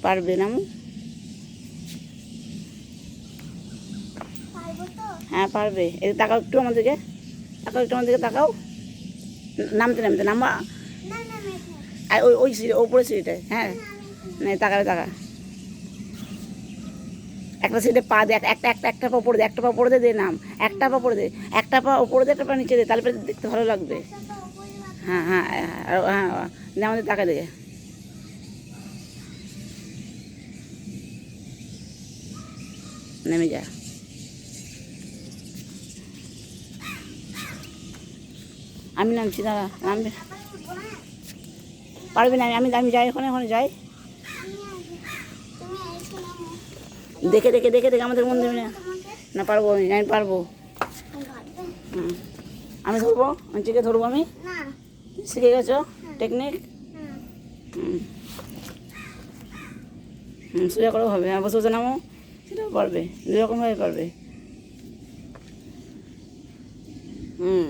পারবে নামো। হ্যাঁ পারবে। এই তাকাও একটু আমাদেরকে, তাকাও একটু আমাদেরকে তাকাও। নামতে নামতে নামা। আর ওই ওই সিঁড়ি, ওপরে সিঁড়িটায়। হ্যাঁ তাকালে তাকা। একটা সিটে পা দে, একটা একটা একটা পা উপরে দে, একটা পা উপরে দে, নাম। একটা পা উপরে দে, একটা পা উপরে দে, একটা পা নিচে দে, তাহলে দেখতে ভালো লাগবে। হ্যাঁ হ্যাঁ হ্যাঁ হ্যাঁ আমাদের তাকা দেখে নেমে যা। আমি নামছি, দাঁড়া নামবে। পারবি না, আমি আমি যাই, ওখানে ওখানে যাই। দেখে দেখে দেখে দেখে আমাদের মন দেবে না। না পারবো, আমি পারবো। হুম আমি ধরবো, আমি চিকে ধরবো। আমি শিখে গেছো টেকনিক? হুম হুম সোজা করেও হবে। হ্যাঁ বসে বসে নামো, সেটাও পারবে, দুরকমভাবে পারবে। হুম